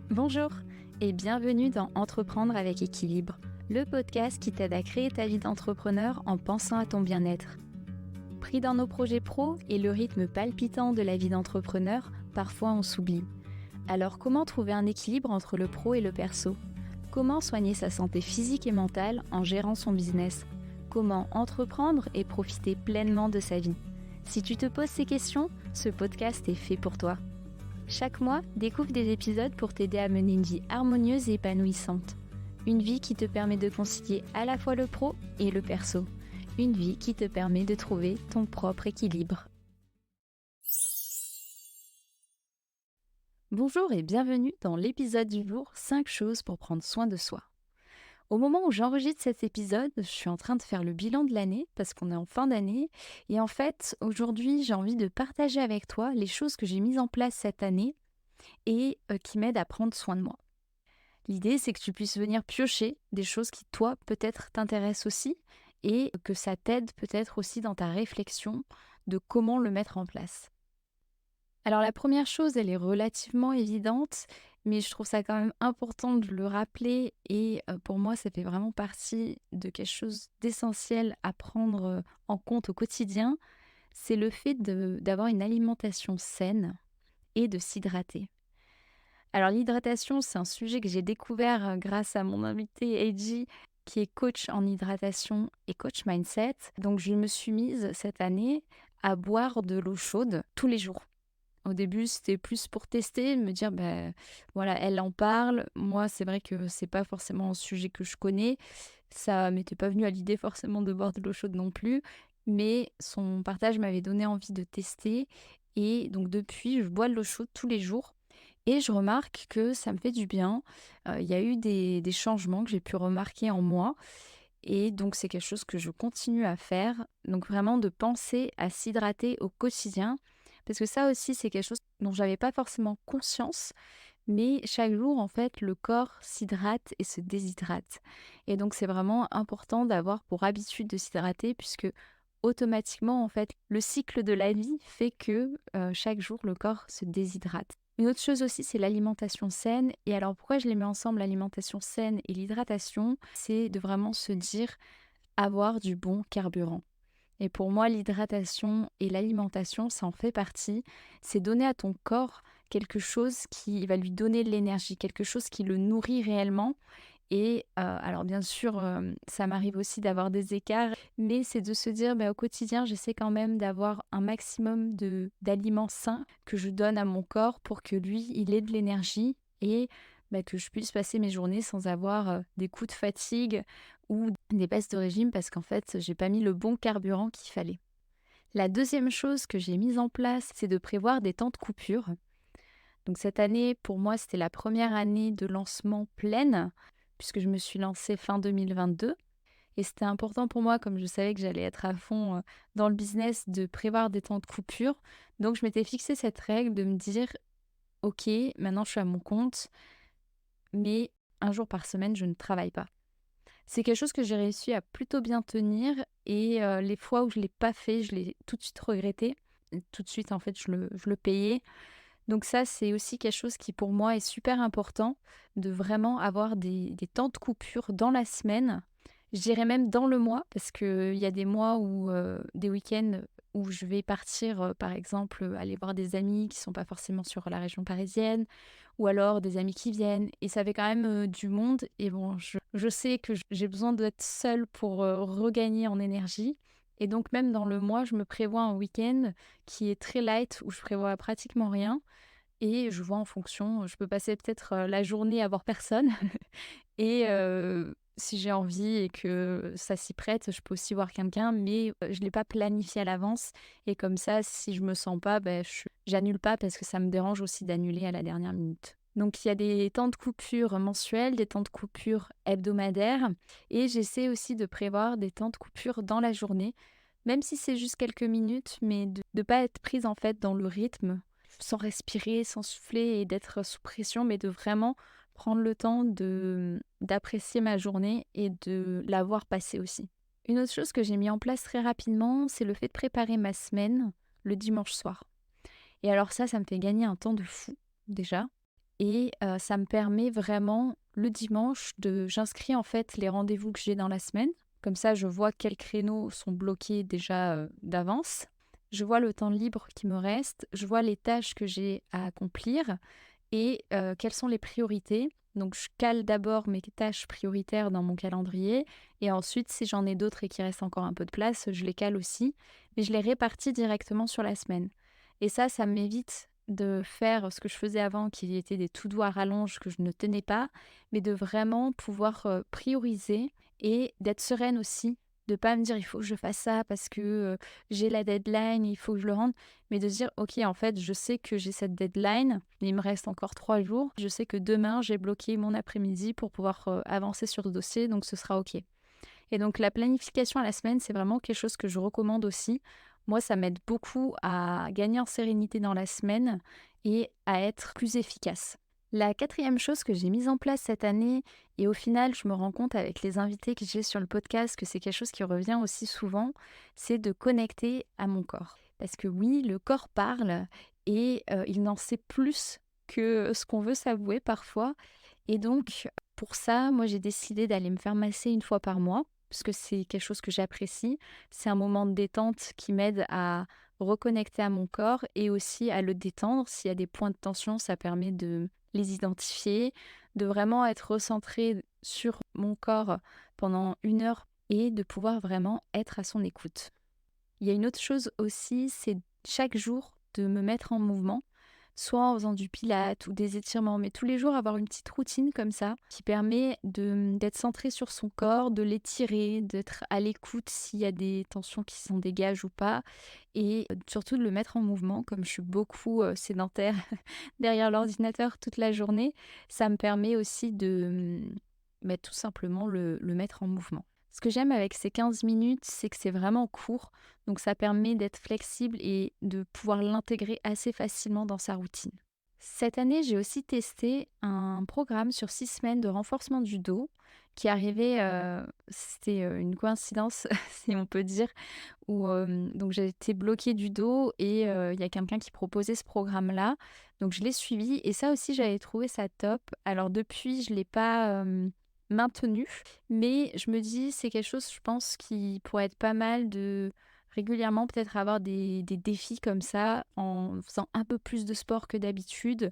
Bonjour et bienvenue dans Entreprendre avec équilibre, le podcast qui t'aide à créer ta vie d'entrepreneur en pensant à ton bien-être. Pris dans nos projets pro et le rythme palpitant de la vie d'entrepreneur, parfois on s'oublie. Alors comment trouver un équilibre entre le pro et le perso ? Comment soigner sa santé physique et mentale en gérant son business ? Comment entreprendre et profiter pleinement de sa vie ? Si tu te poses ces questions, ce podcast est fait pour toi. Chaque mois, découvre des épisodes pour t'aider à mener une vie harmonieuse et épanouissante. Une vie qui te permet de concilier à la fois le pro et le perso. Une vie qui te permet de trouver ton propre équilibre. Bonjour et bienvenue dans l'épisode du jour 5 choses pour prendre soin de soi. Au moment où j'enregistre cet épisode, je suis en train de faire le bilan de l'année parce qu'on est en fin d'année. Et en fait, aujourd'hui, j'ai envie de partager avec toi les choses que j'ai mises en place cette année et qui m'aident à prendre soin de moi. L'idée, c'est que tu puisses venir piocher des choses qui, toi, peut-être t'intéressent aussi et que ça t'aide peut-être aussi dans ta réflexion de comment le mettre en place. Alors la première chose, elle est relativement évidente, mais je trouve ça quand même important de le rappeler et pour moi, ça fait vraiment partie de quelque chose d'essentiel à prendre en compte au quotidien. C'est le fait d'avoir une alimentation saine et de s'hydrater. Alors l'hydratation, c'est un sujet que j'ai découvert grâce à mon invité Eiji, qui est coach en hydratation et coach mindset. Donc je me suis mise cette année à boire de l'eau chaude tous les jours. Au début, c'était plus pour tester, me dire, voilà, elle en parle. Moi, c'est vrai que c'est pas forcément un sujet que je connais. Ça m'était pas venu à l'idée forcément de boire de l'eau chaude non plus. Mais son partage m'avait donné envie de tester. Et donc depuis, je bois de l'eau chaude tous les jours. Et je remarque que ça me fait du bien. Il y a eu des changements que j'ai pu remarquer en moi. Et donc, c'est quelque chose que je continue à faire. Donc, vraiment de penser à s'hydrater au quotidien. Parce que ça aussi, c'est quelque chose dont j'avais pas forcément conscience. Mais chaque jour, en fait, le corps s'hydrate et se déshydrate. Et donc, c'est vraiment important d'avoir pour habitude de s'hydrater puisque automatiquement, en fait, le cycle de la vie fait que chaque jour, le corps se déshydrate. Une autre chose aussi, c'est l'alimentation saine. Et alors, pourquoi je les mets ensemble, l'alimentation saine et l'hydratation? C'est de vraiment se dire avoir du bon carburant. Et pour moi, l'hydratation et l'alimentation, ça en fait partie. C'est donner à ton corps quelque chose qui va lui donner de l'énergie, quelque chose qui le nourrit réellement. Et alors bien sûr, ça m'arrive aussi d'avoir des écarts, mais c'est de se dire, au quotidien, j'essaie quand même d'avoir un maximum d'aliments sains que je donne à mon corps pour que lui, il ait de l'énergie et que je puisse passer mes journées sans avoir, des coups de fatigue ou des baisses de régime parce qu'en fait, j'ai pas mis le bon carburant qu'il fallait. La deuxième chose que j'ai mise en place, c'est de prévoir des temps de coupure. Donc cette année, pour moi, c'était la première année de lancement pleine, puisque je me suis lancée fin 2022. Et c'était important pour moi, comme je savais que j'allais être à fond dans le business, de prévoir des temps de coupure. Donc je m'étais fixé cette règle de me dire, OK, maintenant je suis à mon compte, mais un jour par semaine, je ne travaille pas. C'est quelque chose que j'ai réussi à plutôt bien tenir et les fois où je ne l'ai pas fait, je l'ai tout de suite regretté. Et tout de suite, en fait, je le payais. Donc ça, c'est aussi quelque chose qui pour moi est super important, de vraiment avoir des temps de coupure dans la semaine. Je dirais même dans le mois, parce qu'il y a des mois où, des week-ends où je vais partir, par exemple, aller voir des amis qui sont pas forcément sur la région parisienne, ou alors des amis qui viennent. Et ça fait quand même du monde. Et bon, je sais que j'ai besoin d'être seule pour regagner en énergie. Et donc même dans le mois, je me prévois un week-end qui est très light, où je prévois pratiquement rien. Et je vois en fonction, je peux passer peut-être, la journée à voir personne et si j'ai envie et que ça s'y prête, je peux aussi voir quelqu'un, mais je l'ai pas planifié à l'avance et comme ça, si je me sens pas, j'annule pas parce que ça me dérange aussi d'annuler à la dernière minute. Donc il y a des temps de coupure mensuels, des temps de coupure hebdomadaires et j'essaie aussi de prévoir des temps de coupure dans la journée, même si c'est juste quelques minutes, mais de pas être prise, en fait, dans le rythme sans respirer, sans souffler et d'être sous pression, mais de vraiment prendre le temps d'apprécier ma journée et de la voir passer aussi. Une autre chose que j'ai mis en place très rapidement, c'est le fait de préparer ma semaine le dimanche soir. Et alors ça me fait gagner un temps de fou déjà. et ça me permet vraiment le dimanche j'inscris en fait les rendez-vous que j'ai dans la semaine. Comme ça, je vois quels créneaux sont bloqués déjà, d'avance. Je vois le temps libre qui me reste, je vois les tâches que j'ai à accomplir et quelles sont les priorités. Donc je cale d'abord mes tâches prioritaires dans mon calendrier et ensuite si j'en ai d'autres et qu'il reste encore un peu de place, je les cale aussi, mais je les répartis directement sur la semaine. Et ça m'évite de faire ce que je faisais avant qui était des to-do à rallonge que je ne tenais pas, mais de vraiment pouvoir, prioriser et d'être sereine aussi, de pas me dire: «Il faut que je fasse ça parce que, j'ai la deadline, il faut que je le rende». Mais de se dire: «OK, en fait, je sais que j'ai cette deadline, il me reste encore 3 jours. Je sais que demain, j'ai bloqué mon après-midi pour pouvoir, avancer sur ce dossier, donc ce sera OK». Et donc la planification à la semaine, c'est vraiment quelque chose que je recommande aussi. Moi, ça m'aide beaucoup à gagner en sérénité dans la semaine et à être plus efficace. La quatrième chose que j'ai mise en place cette année, et au final, je me rends compte avec les invités que j'ai sur le podcast que c'est quelque chose qui revient aussi souvent, c'est de connecter à mon corps. Parce que oui, le corps parle et il n'en sait plus que ce qu'on veut s'avouer parfois. Et donc, pour ça, moi, j'ai décidé d'aller me faire masser une fois par mois, parce que c'est quelque chose que j'apprécie. C'est un moment de détente qui m'aide à reconnecter à mon corps et aussi à le détendre. S'il y a des points de tension, ça permet de les identifier, de vraiment être recentré sur mon corps pendant 1 heure et de pouvoir vraiment être à son écoute. Il y a une autre chose aussi, c'est chaque jour de me mettre en mouvement, soit en faisant du pilates ou des étirements, mais tous les jours avoir une petite routine comme ça qui permet d'être centré sur son corps, de l'étirer, d'être à l'écoute s'il y a des tensions qui s'en dégagent ou pas, et surtout de le mettre en mouvement. Comme je suis beaucoup sédentaire derrière l'ordinateur toute la journée, ça me permet aussi de tout simplement le mettre en mouvement. Ce que j'aime avec ces 15 minutes, c'est que c'est vraiment court, donc ça permet d'être flexible et de pouvoir l'intégrer assez facilement dans sa routine. Cette année, j'ai aussi testé un programme sur 6 semaines de renforcement du dos qui arrivait, c'était, une coïncidence si on peut dire, où, donc j'ai été bloquée du dos et il y a quelqu'un qui proposait ce programme-là, donc je l'ai suivi et ça aussi j'avais trouvé ça top. Alors depuis, je l'ai pas, maintenu, mais je me dis c'est quelque chose, je pense, qui pourrait être pas mal de régulièrement peut-être avoir des défis comme ça en faisant un peu plus de sport que d'habitude,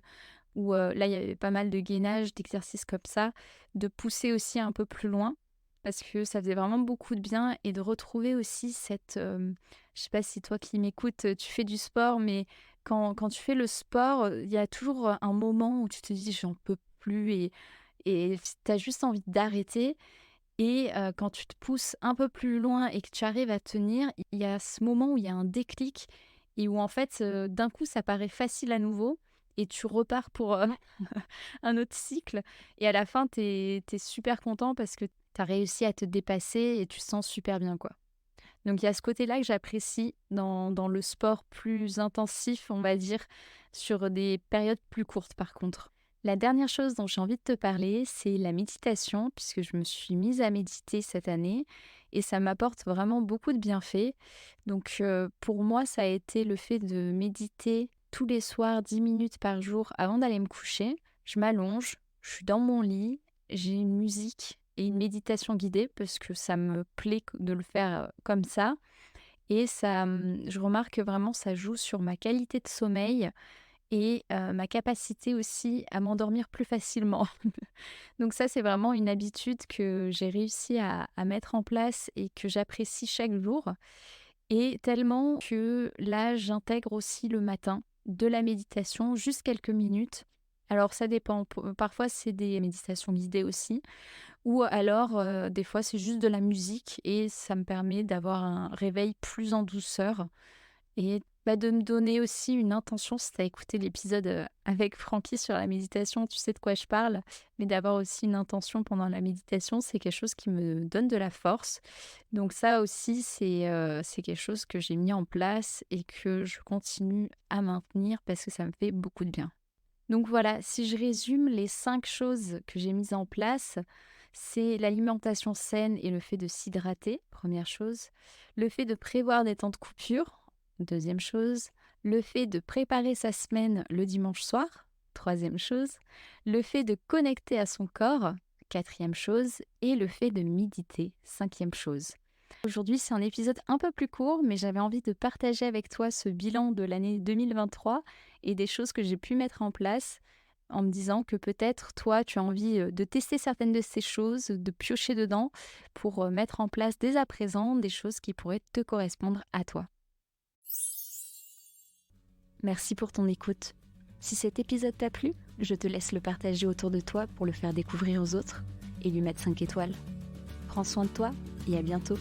où là il y avait pas mal de gainage, d'exercices comme ça, de pousser aussi un peu plus loin parce que ça faisait vraiment beaucoup de bien et de retrouver aussi cette, je sais pas si toi qui m'écoutes, tu fais du sport, mais quand tu fais le sport, il y a toujours, un moment où tu te dis: «J'en peux plus» et tu as juste envie d'arrêter et quand tu te pousses un peu plus loin et que tu arrives à tenir, il y a ce moment où il y a un déclic et où en fait, d'un coup, ça paraît facile à nouveau et tu repars pour, un autre cycle et à la fin, tu es super content parce que tu as réussi à te dépasser et tu te sens super bien, quoi. Donc il y a ce côté-là que j'apprécie dans le sport plus intensif, on va dire, sur des périodes plus courtes par contre. La dernière chose dont j'ai envie de te parler, c'est la méditation, puisque je me suis mise à méditer cette année et ça m'apporte vraiment beaucoup de bienfaits. Donc pour moi, ça a été le fait de méditer tous les soirs 10 minutes par jour avant d'aller me coucher. Je m'allonge, je suis dans mon lit, j'ai une musique et une méditation guidée parce que ça me plaît de le faire comme ça. Et ça, je remarque que vraiment ça joue sur ma qualité de sommeil et ma capacité aussi à m'endormir plus facilement. Donc ça, c'est vraiment une habitude que j'ai réussi à mettre en place et que j'apprécie chaque jour et tellement que là, j'intègre aussi le matin de la méditation, juste quelques minutes. Alors ça dépend, parfois c'est des méditations guidées aussi ou alors, des fois c'est juste de la musique et ça me permet d'avoir un réveil plus en douceur et de me donner aussi une intention. Si tu as écouté l'épisode, avec Francky sur la méditation, tu sais de quoi je parle. Mais d'avoir aussi une intention pendant la méditation, c'est quelque chose qui me donne de la force. Donc ça aussi, c'est quelque chose que j'ai mis en place et que je continue à maintenir parce que ça me fait beaucoup de bien. Donc voilà, si je résume les 5 choses que j'ai mises en place, c'est l'alimentation saine et le fait de s'hydrater, première chose. Le fait de prévoir des temps de coupure, deuxième chose. Le fait de préparer sa semaine le dimanche soir, troisième chose, le fait de connecter à son corps, quatrième chose, et le fait de méditer, cinquième chose. Aujourd'hui, c'est un épisode un peu plus court, mais j'avais envie de partager avec toi ce bilan de l'année 2023 et des choses que j'ai pu mettre en place en me disant que peut-être toi, tu as envie de tester certaines de ces choses, de piocher dedans pour mettre en place dès à présent des choses qui pourraient te correspondre à toi. Merci pour ton écoute. Si cet épisode t'a plu, je te laisse le partager autour de toi pour le faire découvrir aux autres et lui mettre 5 étoiles. Prends soin de toi et à bientôt.